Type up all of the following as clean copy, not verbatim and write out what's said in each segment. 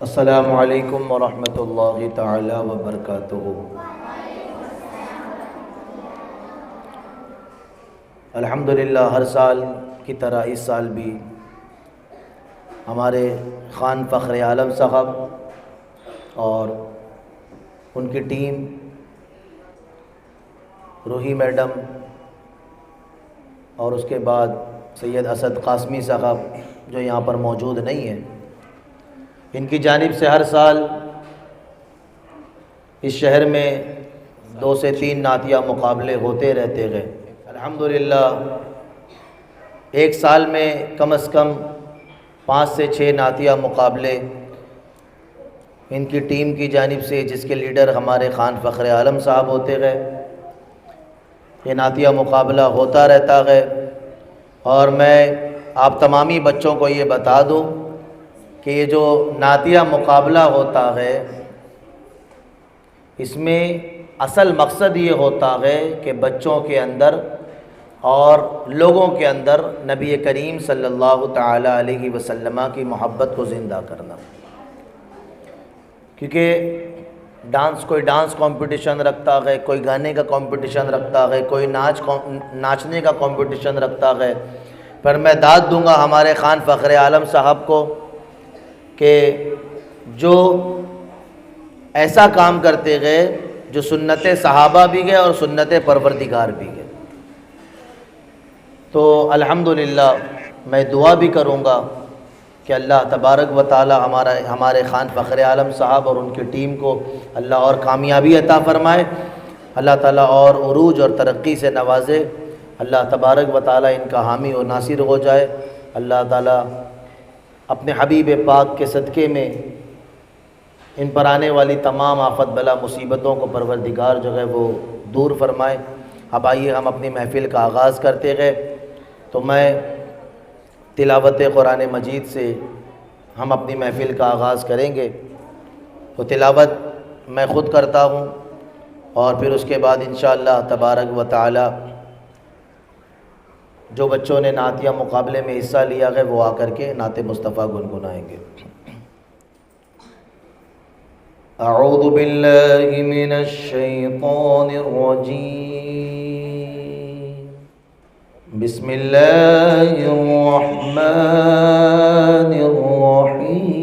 अस्सलामु अलैकुम वरहमतुल्लाहि तआला वबरकातुहू। अल्हम्दुलिल्लाह, हर साल की तरह इस साल भी हमारे ख़ान फ़ख्र आलम साहब और उनकी टीम, रूही मैडम और उसके बाद सैयद असद कासमी साहब जो यहाँ पर मौजूद नहीं है, इनकी जानिब से हर साल इस शहर में 2 से 3 नातिया मुकाबले होते रहते गए। अल्हम्दुलिल्लाह, एक साल में कम से कम 5 से 6 नातिया मुकाबले इनकी टीम की जानिब से, जिसके लीडर हमारे ख़ान फ़ख्र आलम साहब होते गए, ये नातिया मुकाबला होता रहता है। और मैं आप तमामी बच्चों को ये बता दूं कि ये जो नातिया मुकाबला होता है, इसमें असल मकसद ये होता है कि बच्चों के अंदर और लोगों के अंदर नबी करीम सल्लल्लाहु ताला अलैहि वसल्लम की मोहब्बत को ज़िंदा करना। क्योंकि कोई डांस कंपटीशन रखता है, कोई गाने का कंपटीशन रखता है, कोई नाचने का कंपटीशन रखता है, पर मैं दाद दूंगा हमारे ख़ान फ़ख्र आलम साहब को कि जो ऐसा काम करते गए जो सुन्नत सहाबा भी गए और सुन्नत परवरदिगार भी गए। तो अल्हम्दुलिल्लाह, मैं दुआ भी करूँगा कि अल्लाह तबारक व ताला हमारे ख़ान फ़ख्र आलम साहब और उनकी टीम को अल्लाह और कामयाबी अता फ़रमाए, अल्लाह ताला और उरूज और तरक्की से नवाजे, अल्लाह तबारक व ताला इनका हामी और नासिर हो जाए। अल्लाह ताला अपने हबीब पाक के सदक़े में इन पर आने वाली तमाम आफत बला मुसीबतों को परवरदिगार जो है वो दूर फरमाए। अब आइए हम अपनी महफ़िल का आगाज़ करते गए। तो मैं तिलावत कुरान मजीद से हम अपनी महफ़िल का आगाज़ करेंगे। तो तिलावत मैं ख़ुद करता हूँ और फिर उसके बाद इंशाअल्लाह तबारक व ताला जो बच्चों ने नातिया मुकाबले में हिस्सा लिया है वो आकर के नाते मुस्तफ़ा गुनगुनाएंगे। अऊज़ु बिल्लाहि मिनश शैतानिर रजीम, बिस्मिल्लाहिर रहमानिर रहीम।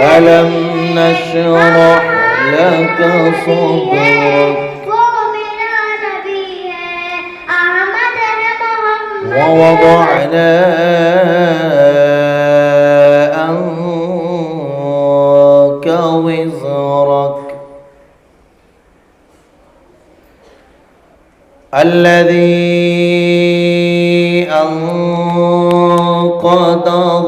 अलम नशरह लक सदरक व वदअना अन्क विज़रक अल्लज़ी अन्क़द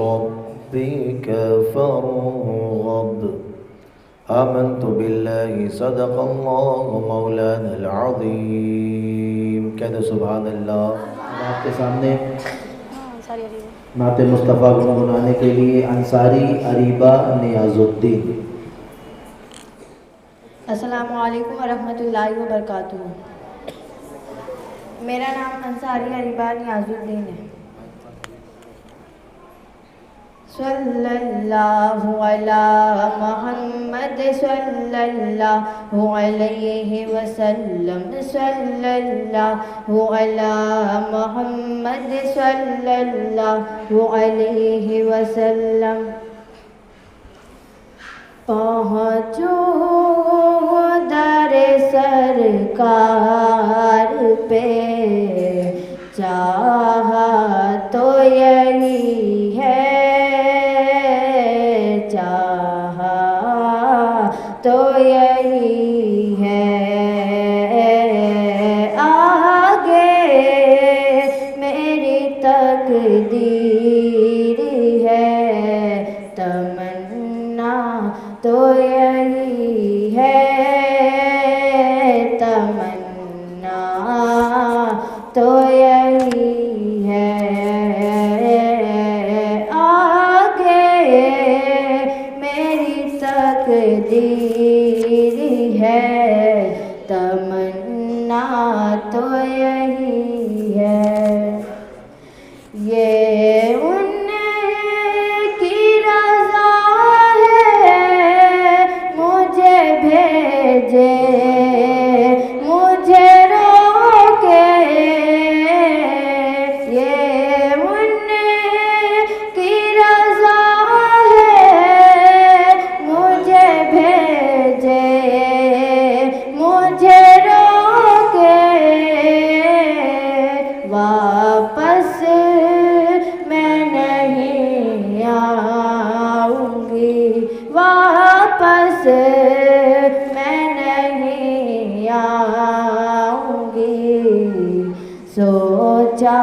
रब्बिक फरग़ब। आमन्तु बिल्लाहि सदक़ल्लाहु मौलानल अज़ीम। कह दो सुभान अल्लाह। आपके सामने नाते मुस्तफ़ा गुनगुनाने के लिए अंसारी अरीबा नियाज़ुद्दीन। अस्सलामु अलैकुम वरहमतुल्लाहि वबरकातुहू। मेरा नाम अंसारी अरीबा नियाज़ुद्दीन है। सल्लल्लाहु अला मोहम्मद सल्लल्लाहु अलैहि वसल्लम सल्लल्लाहु अला मोहम्मद सल्लल्लाहु अलैहि वसल्लम। पहुँचो दर सरकार पे, चाहा तो यही है, चाहा तो यही है। आगे मेरी तकदीर है, तमन्ना तो यही है, तमन्ना तो यही है। आगे मेरी तकदीर है, तमन्ना तो यही है। ये उनकी रज़ा है मुझे भेजे, मुझे रोके। ये उनकी रज़ा है मुझे भेजे, मुझे रोके। वापस मैं नहीं आऊँगी, वापस मैं नहीं आऊँगी। सोचा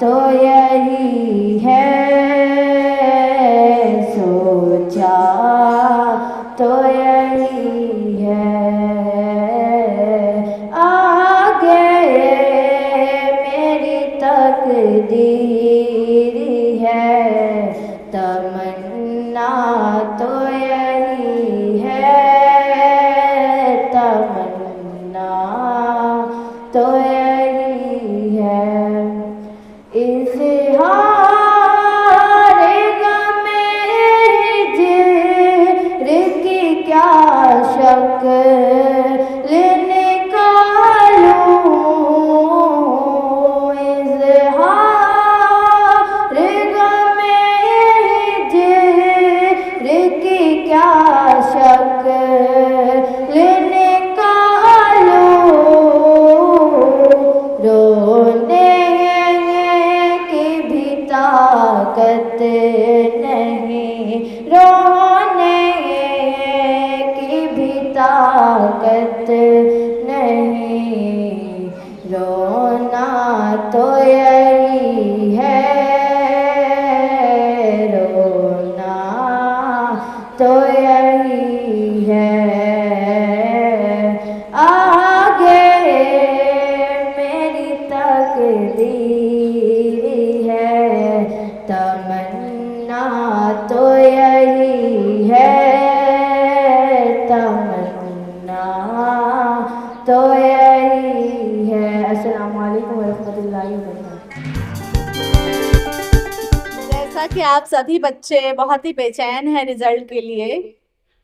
तो यही है, सोचा तो यही है। आगे मेरी तकदीर है, तमन्ना तो यही है, तमन्ना तो यही है। इज़हार गमे हिज्र की क्या शक्ल निकालूं, इज़हार गमे हिज्र की क्या शक्ल निकालूं। रोने की भी ताकत नहीं, रोने की भी ताकत नहीं। रोना तो यही है, रोना तो यही है। आगे मेरी तकदीर है, तमन्ना तो यही है, तमन्ना तो यही है। अस्सलामु अलैकुम वरहमतुल्लाहि वबरकातुहू। जैसा कि आप सभी बच्चे बहुत ही बेचैन हैं रिजल्ट के लिए,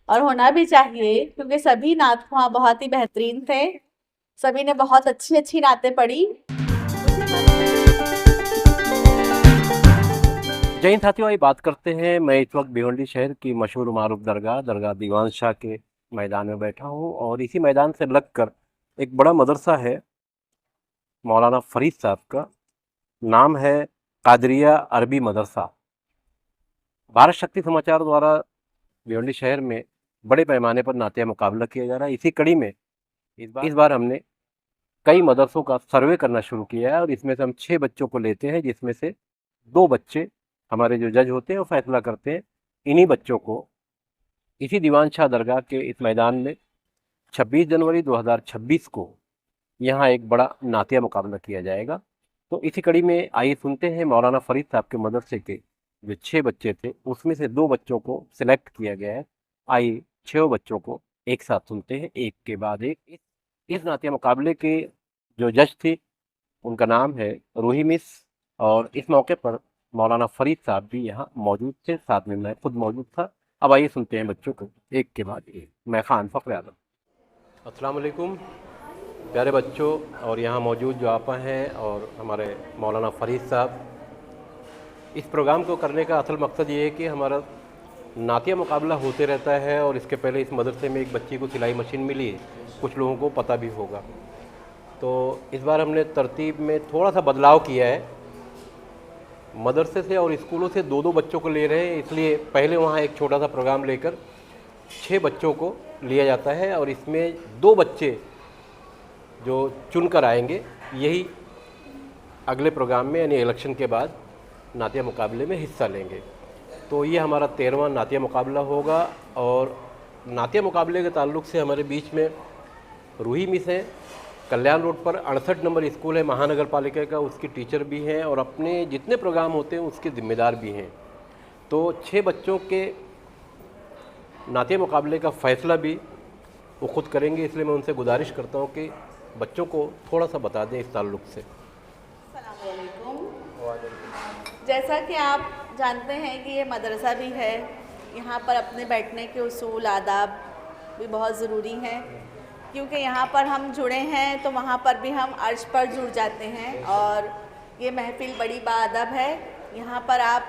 और होना भी चाहिए, क्योंकि सभी नात बहुत ही बेहतरीन थे, सभी ने बहुत अच्छी अच्छी नातें पढ़ी। जय हिंद साथियों, आइए बात करते हैं। मैं इस वक्त भिवंडी शहर की मशहूर मारूफ दरगाह दीवान शाह के मैदान में बैठा हूँ, और इसी मैदान से लगकर एक बड़ा मदरसा है मौलाना फरीद साहब का, नाम है कादरिया अरबी मदरसा। भारत शक्ति समाचार द्वारा भिवंडी शहर में बड़े पैमाने पर नातिया मुकाबला किया जा रहा है। इसी कड़ी में इस बार हमने कई मदरसों का सर्वे करना शुरू किया है, और इसमें से हम 6 बच्चों को लेते हैं, जिसमें से 2 बच्चे हमारे जो जज होते हैं वो फैसला करते हैं। इन्हीं बच्चों को इसी दीवान शाह दरगाह के इस मैदान में 26 जनवरी 2026 को यहाँ एक बड़ा नातिया मुकाबला किया जाएगा। तो इसी कड़ी में आइए सुनते हैं मौलाना फरीद साहब के मदरसे के जो 6 बच्चे थे, उसमें से 2 बच्चों को सिलेक्ट किया गया है। आइए 6 बच्चों को एक साथ सुनते हैं, एक के बाद एक। इस नातिया मुकाबले के जो जज थे उनका नाम है रूही मिस, और इस मौके पर मौलाना फरीद साहब भी यहाँ मौजूद थे, साथ में मैं खुद मौजूद था। अब आइए सुनते हैं बच्चों को एक के बाद एक। मैं खान फ़ख्र आलम। अस्सलाम वालेकुम प्यारे बच्चों, और यहाँ मौजूद जो आपा हैं और हमारे मौलाना फरीद साहब। इस प्रोग्राम को करने का असल मकसद ये है कि हमारा नातिया मुकाबला होते रहता है, और इसके पहले इस मदरसे में एक बच्ची को सिलाई मशीन मिली है, कुछ लोगों को पता भी होगा। तो इस बार हमने तरतीब में थोड़ा सा बदलाव किया है, मदरसे से और स्कूलों से दो बच्चों को ले रहे हैं, इसलिए पहले वहाँ एक छोटा सा प्रोग्राम लेकर 6 बच्चों को लिया जाता है, और इसमें 2 बच्चे जो चुनकर आएंगे यही अगले प्रोग्राम में यानी इलेक्शन के बाद नातिया मुकाबले में हिस्सा लेंगे। तो ये हमारा 13वां नातिया मुकाबला होगा, और नातिया मुकाबले के ताल्लुक़ से हमारे बीच में रूही मिस हैं, कल्याण रोड पर 68 नंबर स्कूल है महानगर पालिका का, उसकी टीचर भी हैं और अपने जितने प्रोग्राम होते हैं उसके ज़िम्मेदार भी हैं। तो 6 बच्चों के नातिया मुकाबले का फ़ैसला भी वो ख़ुद करेंगे, इसलिए मैं उनसे गुजारिश करता हूँ कि बच्चों को थोड़ा सा बता दें इस ताल्लुक़ से। जैसा कि आप जानते हैं कि ये मदरसा भी है, यहाँ पर अपने बैठने के उसूल आदाब भी बहुत ज़रूरी हैं, क्योंकि यहाँ पर हम जुड़े हैं तो वहाँ पर भी हम अर्श पर जुड़ जाते हैं। और ये महफ़िल बड़ी बाअदब है, यहाँ पर आप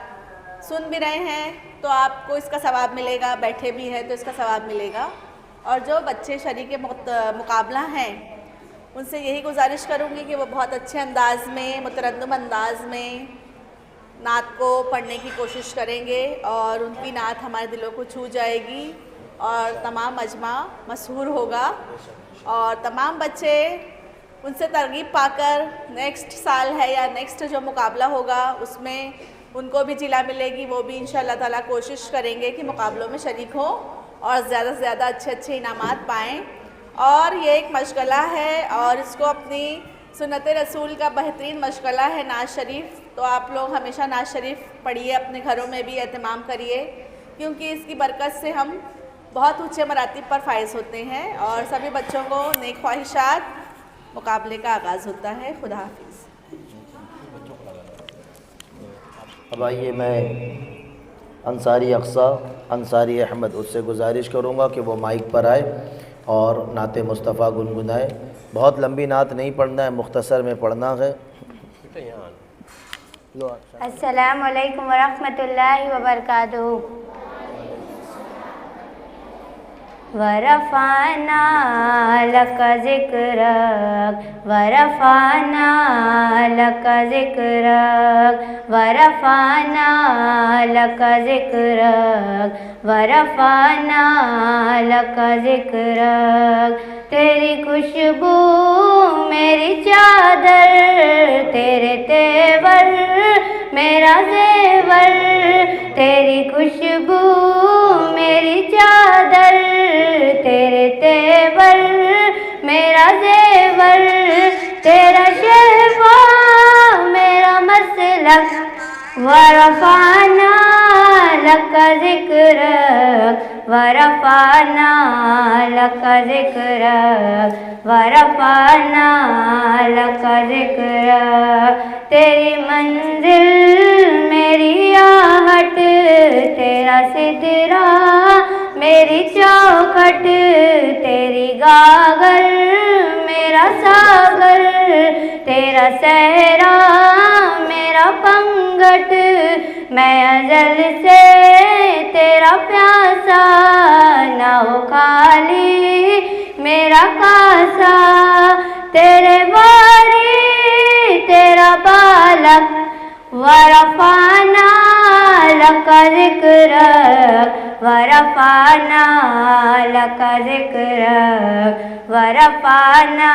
सुन भी रहे हैं तो आपको इसका सवाब मिलेगा, बैठे भी हैं तो इसका सवाब मिलेगा। और जो बच्चे शरीक मुकाबला हैं उनसे यही गुजारिश करूँगी कि वो बहुत अच्छे अंदाज में, मुतरन्नुम अंदाज में नात को पढ़ने की कोशिश करेंगे, और उनकी नात हमारे दिलों को छू जाएगी और तमाम मजमा मशहूर होगा। और तमाम बच्चे उनसे तरगीब पाकर नेक्स्ट साल है या नेक्स्ट जो मुकाबला होगा उसमें उनको भी जिला मिलेगी, वो भी इंशाअल्लाह ताला कोशिश करेंगे कि मुकाबलों में शरीक हों और ज़्यादा से ज़्यादा अच्छे अच्छे इनामात पाएँ। और ये एक मशगला है, और इसको अपनी सुन्नत रसूल का बेहतरीन मशगला है नाज शरीफ। तो आप लोग हमेशा नाज शरीफ पढ़िए, अपने घरों में भी एहतमाम करिए, क्योंकि इसकी बरकत से हम बहुत ऊँचे मरातिब पर फाइज होते हैं। और सभी बच्चों को नेक ख्वाहिशात। मुकाबले का आगाज़ होता है। खुदा हाफिज़। अब आइए मैं अंसारी अक्सा अंसारी अहमद उससे गुजारिश करूँगा कि वो माइक पर आए और नाते मुस्तफ़ा गुनगुनाए। बहुत लंबी नात नहीं पढ़ना है, मुख्तसर में पढ़ना है। अस्सलामु अलैकुम वरहमतुल्लाहि वबरकातुहू। वरफ़अना लक ज़िक्रक वरफ़अना लक ज़िक्रक वरफ़अना लक ज़िक्रक वरफ़अना लक ज़िक्रक। तेरी खुशबू मेरी चादर, तेरे तेवर मेरा ज़ेवर। तेरी खुशबू मेरी चादर, तेरे तेवर मेरा ज़ेवर। तेरा शहवा मेरा मसलक वरफ़अना लक ज़िक्रक वरफ़अना लक ज़िक्रक वरफ़अना लक ज़िक्रक। तेरी मंजिल मेरी आहट, तेरा सिदरा मेरी चौखट। तेरी गागर मेरा सागर, तेरा सहरा मेरा पंगट। मैं अजल से तेरा प्यासा, ना हो खाली मेरा कासा। तेरे वारी तेरा बालक वरफ़अना लक ज़िक्रक वरफ़अना लक ज़िक्रक वरफ़अना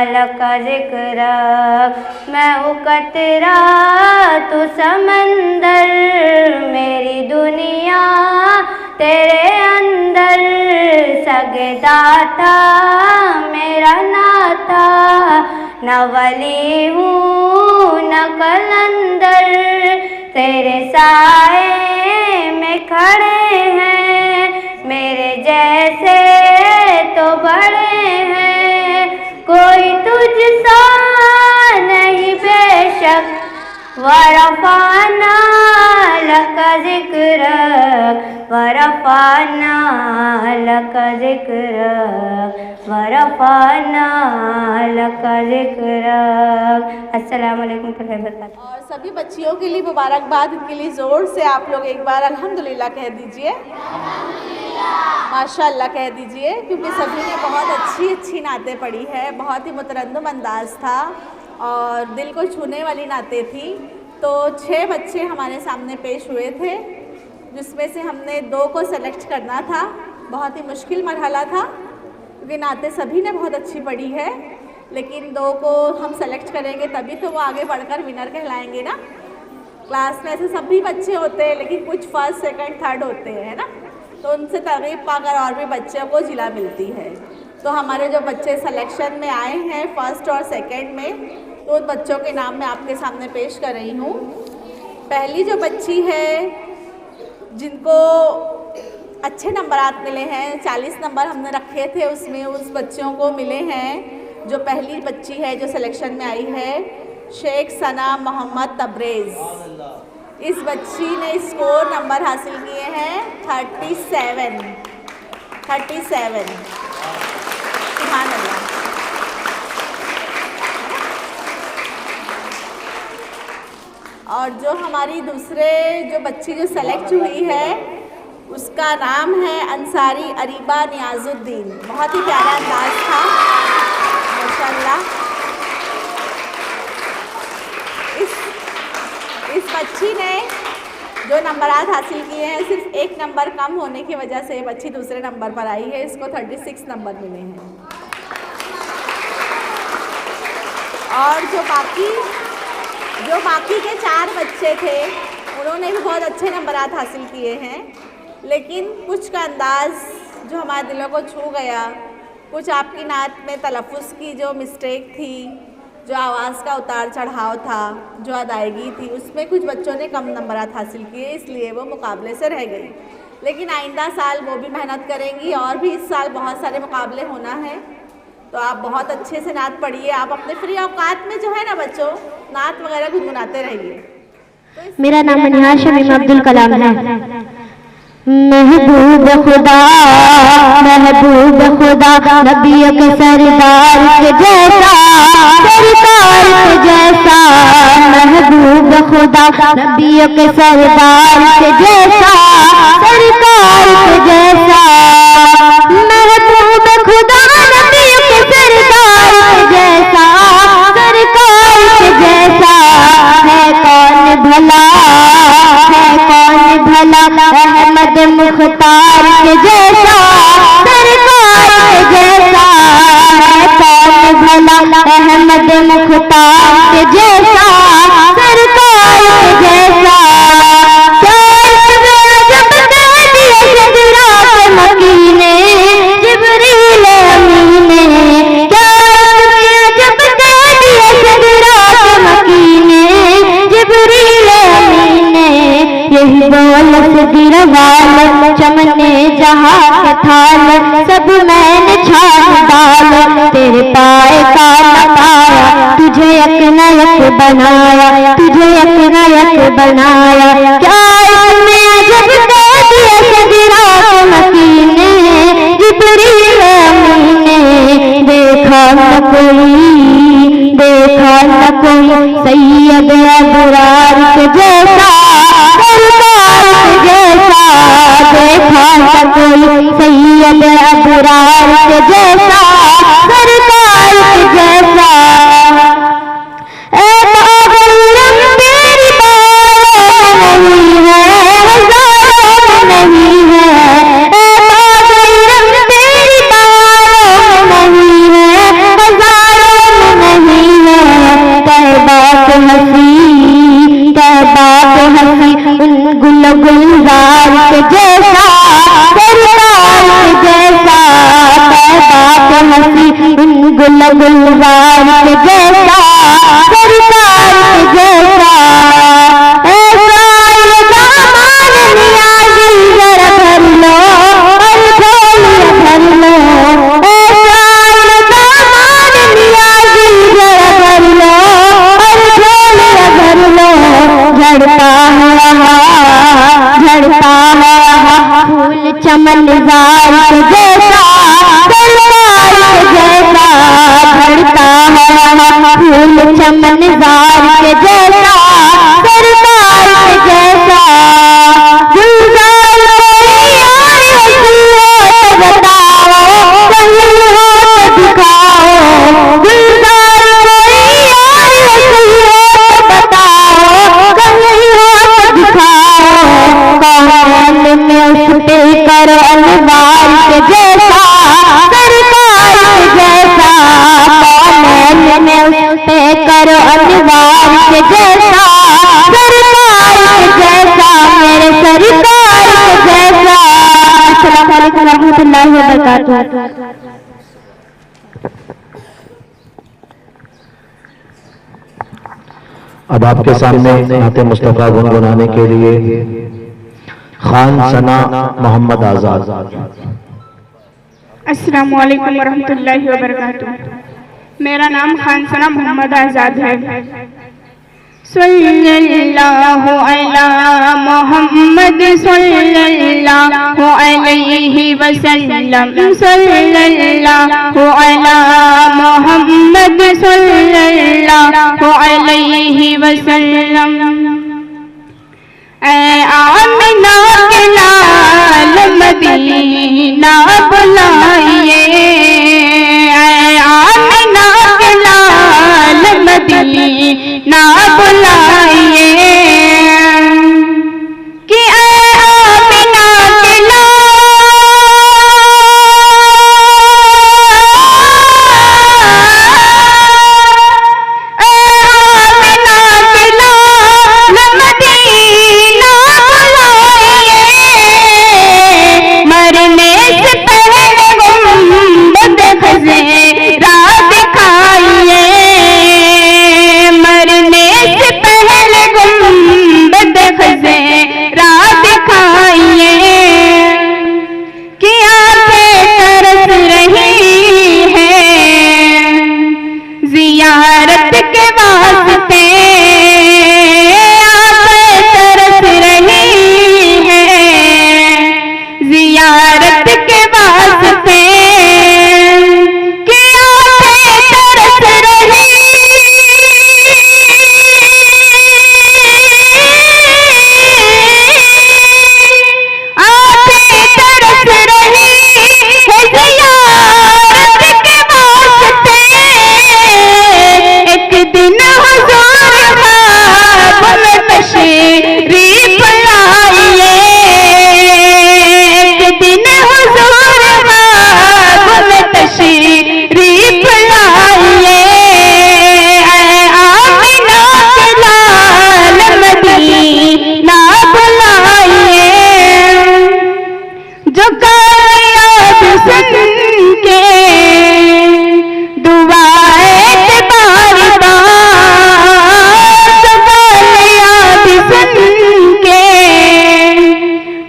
लक ज़िक्रक। मैं हूँ कतरा तू समंदर, मेरी दुनिया तेरे अंदर। सगे दाता मेरा नाता, न वली हूँ न कलंदर। तेरे साए में खड़े हैं मेरे जैसे तो बड़े हैं। कोई तुझसा नहीं बेशक वरफ़अना लक ज़िक्रक वरफ़अना लक ज़िक्रक वरफ़अना लक ज़िक्रक। अस्सलामु अलैकुम वरहमतुल्लाहि वबरकातुहू। और सभी बच्चियों के लिए मुबारकबाद। इनके लिए ज़ोर से आप लोग एक बार अल्हम्दुलिल्लाह कह दीजिए, माशाअल्लाह कह दीजिए, क्योंकि सभी ने बहुत अच्छी अच्छी नातें पढ़ी है। बहुत ही मुतरन्नुम अंदाज़ था और दिल को छूने वाली नातें थी। तो 6 बच्चे हमारे सामने पेश हुए थे, जिसमें से हमने 2 को सेलेक्ट करना था। बहुत ही मुश्किल मरहला था, क्योंकि नातें सभी ने बहुत अच्छी पढ़ी है, लेकिन 2 को हम सेलेक्ट करेंगे तभी तो वो आगे बढ़कर विनर कहलाएंगे ना। क्लास में ऐसे सभी बच्चे होते हैं, लेकिन कुछ फर्स्ट सेकंड थर्ड होते हैं ना, तो उनसे तरगीब पाकर और भी बच्चों को जिला मिलती है। तो हमारे जो बच्चे सिलेक्शन में आए हैं फर्स्ट और सेकंड में, तो उन बच्चों के नाम मैं आपके सामने पेश कर रही हूँ। पहली जो बच्ची है जिनको अच्छे नंबरात मिले हैं, 40 नंबर हमने रखे थे उसमें, उस बच्चों को मिले हैं। जो पहली बच्ची है जो सिलेक्शन में आई है, शेख सना मोहम्मद तबरेज़। इस बच्ची ने स्कोर नंबर हासिल किए हैं 37। सुभान अल्लाह। और जो हमारी दूसरे जो बच्ची जो सेलेक्ट हुई है, उसका नाम है अंसारी अरीबा नियाज़ुद्दीन। बहुत ही प्यारा अंदाज़ था माशाअल्लाह। इस बच्ची ने जो नंबरात हासिल किए हैं, सिर्फ 1 नंबर कम होने की वजह से बच्ची दूसरे नंबर पर आई है। इसको 36 नंबर मिले हैं। और जो बाकी के 4 बच्चे थे, उन्होंने भी बहुत अच्छे नंबरात हासिल किए हैं, लेकिन कुछ का अंदाज़ जो हमारे दिलों को छू गया, कुछ आपकी नात में तलफ़्फ़ुज़ की जो मिस्टेक थी, जो आवाज़ का उतार चढ़ाव था, जो अदायगी थी, उसमें कुछ बच्चों ने कम नंबरात हासिल किए, इसलिए वो मुकाबले से रह गई। लेकिन आइंदा साल वो भी मेहनत करेंगी और भी इस साल बहुत सारे मुकाबले होना है। तो आप बहुत अच्छे से नात पढ़िए। आप अपने फ्री औकात में जो है ना बच्चों, नात वगैरह गुनगुनाते रहिए। मेरा नाम मनिहार शमीम अब्दुल कलाम है। महबूब खुदा नबी के सरदार के जैसा, सरकार के जैसा। महबूब खुदा नबी के सरदार के जैसा, सरकार के जैसा। महबूब खुदा नबी के सरदार के जैसा, सरकार के जैसा। है कौन भला, है कौन भला, अहमद मुख्तार के जैसा, सरकार के जैसा। है कौन भला, अहमद मुख्तार के जैसा, सरकार के जैसा। जब कह दिए सदरा के मकीने, जिब्रील अमीने। जब कह दिए सदरा के मकीने, जिब्रील अमीने। यही बोल दिरवाल चमने जहाँ के थाल, सब मैंने छान डाल। तेरे पाए का लगाया, तुझे यक बनाया, तुझे यक बनाया। क्या इसमें जब कह दिए सदरा के मकीने, जिब्रील अमीने। देखा न कोई सैयद अबरार के जैसा, सरकार के जैसा। देखा न कोई सैयद अबरार के जैसा, सरकार के जैसा। ए पागल तेरी बात नहीं है, हज़ारों नहीं है। ए पागल तेरी बात नहीं है, हज़ारों नहीं है। तैबा के हंसी उन गुलजार के जैसा, सरकार के जैसा। तैबा के हंसी उन गुलजार के जैसा, सरकार के जैसा। ऐसा दामान नियाज़ी जरा भर लो, अलझोलियाँ भर लो। ऐसा दामान नियाज़ी जरा भर लो, अलझोलियाँ भर लो। सरकार के जैसा, सरकार के जैसा कौन में उसे करो अनिवार के जैसा, सरकार के जैसा मेरे सरकार के जैसा। अस्सलाम वालेकुम रहमतुल्लाहि व बरकातुहू। अब आपके सामने नाते मुस्तफ़ा गुनगुनाने के लिए खान सना मोहम्मद आजाद। अस्सलाम वालेकुम वरहमतुल्लाहि वबरकातुहू। मेरा नाम खान सना मोहम्मद आजाद है। सल्लल्लाहु अला मोहम्मद सल्लल्लाहु अलैहि वसल्लम, सल्लल्लाहु अला मोहम्मद सल्लल्लाहु अलैहि वसल्लम। ऐ आमिना के लाल मदीना बुलाइए, ऐ आमिना के लाल मदीना बुलाइए, कि ऐ आमिना के जियारत के वास्ते आंखें तरस रही है, जियारत के वास्ते कि आंखें तरस रही, आंखें तरस रही है जियारत के वास्ते। एक दिन हुजूर ख्वाब में तशरीफ लाइए, एक दिन हुजूर ख्वाब में तशरीफ लाइए, ऐ आमिना के लाल मदीना बुलाइए। जो कायनात सुन के दुआएं बार बार, जो कायनात सुन के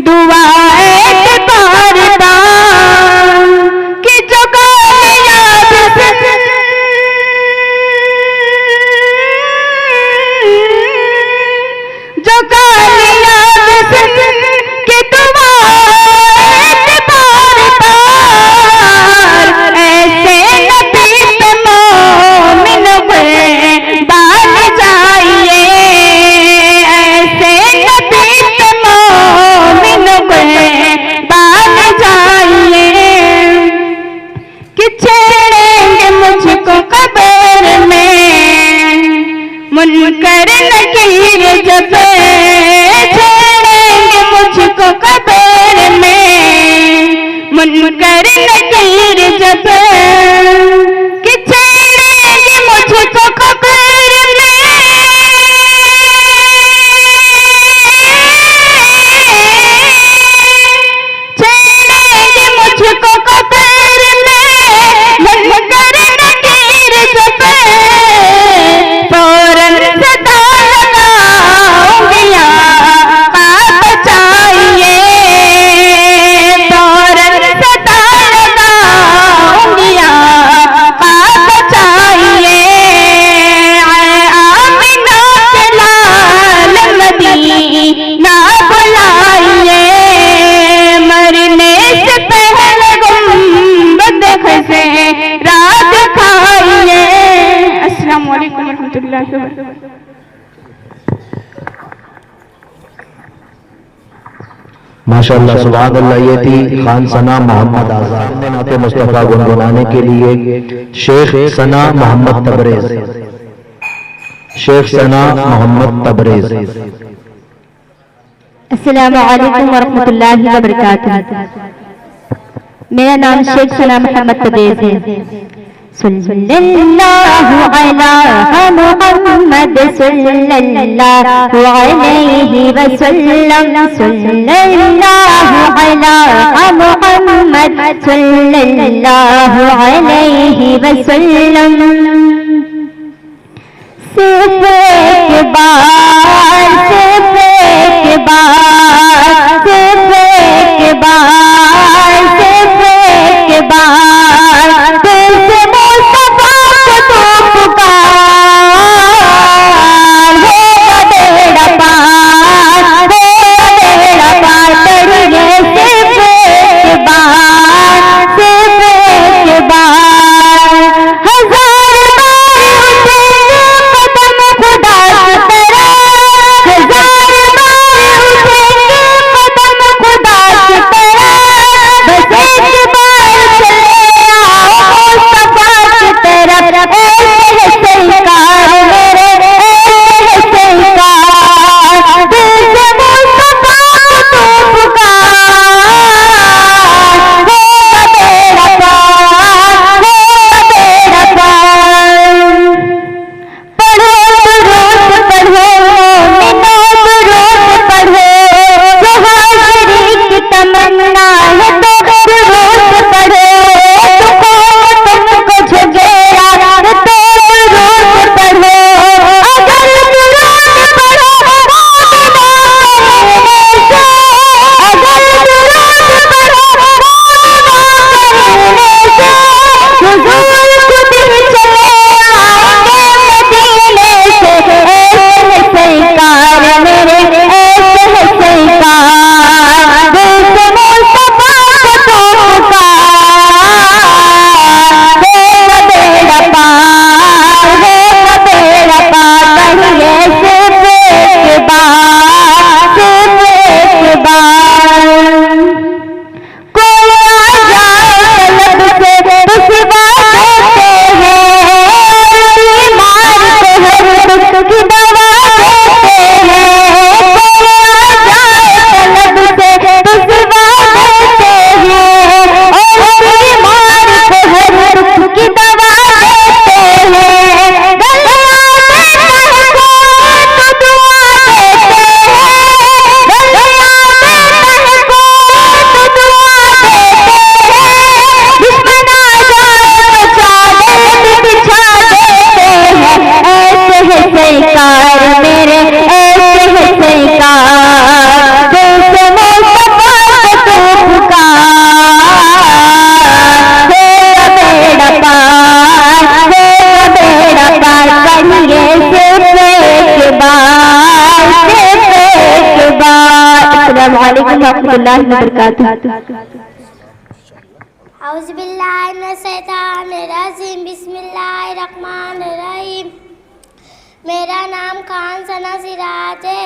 दुआएं बार बार, कि जो कायनात सुन, जो कायनात सुन के दुआएं बार बार, ऐसे नबी पे मोमिन बान जाइए, ऐसे नबी पे मोमिन बान जाइए, कि छेड़ेंगे मुझको कब्र में मुनकर नकीर जब, छेड़ेंगे मुझको कब्र में मुनकर नकीर जब, कि छेड़ेंगे मुझको कब्र में, छेड़ेंगे मुझको कब्र में मुनकर नकीर जब, फौरन सदा लगाऊंगी आका बचाइए, फौरन सदा लगाऊंगी आका बचाइए, ऐ आमिना के लाल मदीना बुलाइए, मरने से पहले गुंबद खसे रात खाइए। अस्सलाम वालेकुम रहमतुल्लाहि व बरकातुहू। माशाअल्लाह सुभान अल्लाह। ये थी खान सना मोहम्मद आजाद। नाते मुस्तफ़ा गुनगुनाने के लिए शेख सना मोहम्मद तबरेज, शेख सना मोहम्मद तबरेज। अस्सलाम वालेकुम व रहमतुल्लाहि व बरकातुहू। मेरा नाम शेख सना मोहम्मद तबरेज़ है। सल्लल्लाहु अला मुहम्मद सल्लल्लाहु अलैहि वसल्लम, सल्लल्लाहु अला मुहम्मद सल्लल्लाहु अलैहि वसल्लम। सिर्फ एक बार, सिर्फ एक बार, सिर्फ एक बार, सिर्फ एक बार दिल से मुस्तफा को तो पुकार, होगा बेड़ा पार, होगा बेड़ा पार। पढ़िए सिर्फ एक बार, सिर्फ एक बार। हजार बार उठेंगे कदम खुदा की तरफ, हजार बार उठेंगे कदम खुदा की तरफ। बस एक बार चले आओ मुस्तफा की तरफ। ऐसे है सरकार मेरे, ऐसे है सरकार। दिल से मुस्तफा को तो पुकार, होगा बेड़ा पार, होगा बेड़ा पार। पढ़ो दुरूद पढ़ो, मोमिनो दुरूद पढ़ो, जो हाज़िरी की तमन्ना है तो दुरूद पढ़ो। दुखों में तुमको झगेरा है तो दुरूद पढ़ो। अगर दुरूद पढ़ो मोमिनो करने से, अगर दुरूद पढ़ो मोमिनो करने से, हुजूर खुद ही चले आएंगे मदीने से। ऐसे है सरकार मेरे, ऐसे है सरकार। दिल से मुस्तफा को तो पुकार, होगा बेड़ा पार, होगा बेड़ा पार। पढ़िए सिर्फ एक बार, सिर्फ एक बार। कोई आ जाए तलब से तो सिवा देते हैं, बीमार को हर दुख की दवा देते हैं। कोई आ जाए तलब से तो सिवा देते हैं, और बीमार को हर दुख की दवा देते हैं। गलियां में कहीं कोई तो दुआ देते हैं, गलियां में कहीं कोई तो दुआ देते हैं। दुश्मन आ जाए तो चादर बिछा देते हैं। ऐसे है सरकार मेरे, ऐसे है सरकार। दिल से मुस्तफा को तो पुकार, होगा बेड़ा पार, होगा बेड़ा पार। पढ़िए सिर्फ एक बार, सिर्फ एक बार। अस्सलामु अलैकुम रहमतुल्लाहि व बरकातुहू। औज़ुबिल्लाहिमिनश्शैतानिर्रजीम, बिस्मिल्लाहिर्रहमानिर्रहीम। मेरा नाम खान सना सिराज है।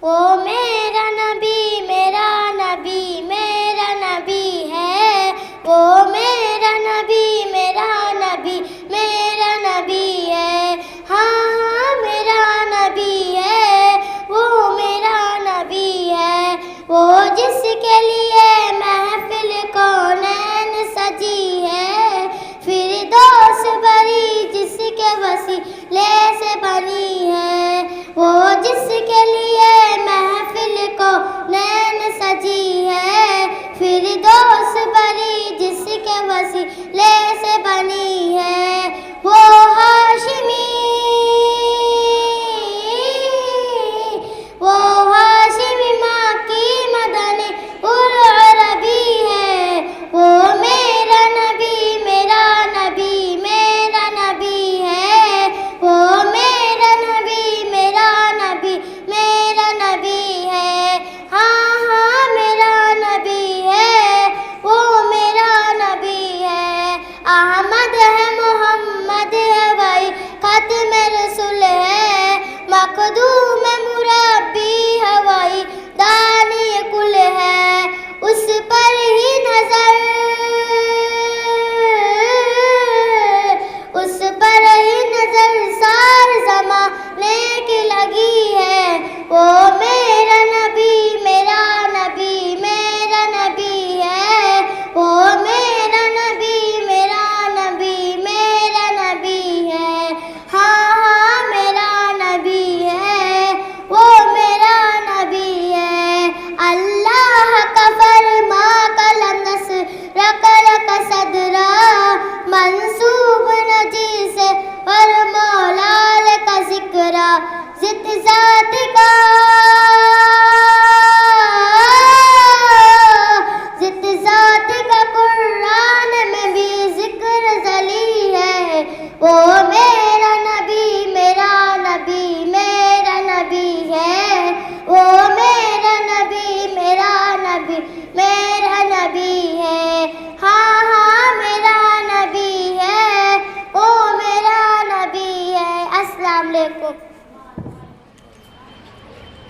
ओ मेरा नबी, मेरा नबी, मेरा नबी है। वो मेरा नबी, मेरा नबी, मेरा नबी है। हाँ हाँ मेरा नबी है, वो मेरा नबी है। वो जिसके लिए महफिल कौनैन सजी है, फिरदौस बरी जिसके वसीले से बनी है। वो जिसके लिए महफिल कौनैन सजी है, फिरदौस बरी जिसके वसीले से बनी है। वो हाशिमी, वो हाशिमी माँ की मदनी उर अरबी है। वो मेरा नबी, मेरा नबी, मेरा नबी है। वो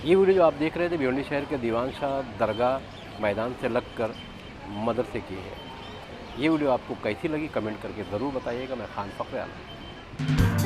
ये वीडियो जो आप देख रहे थे भिवंडी शहर के दीवान शाह दरगाह मैदान से लगकर मदरसे की है। ये वीडियो आपको कैसी लगी कमेंट करके ज़रूर बताइएगा। मैं खान फ़खर आलम।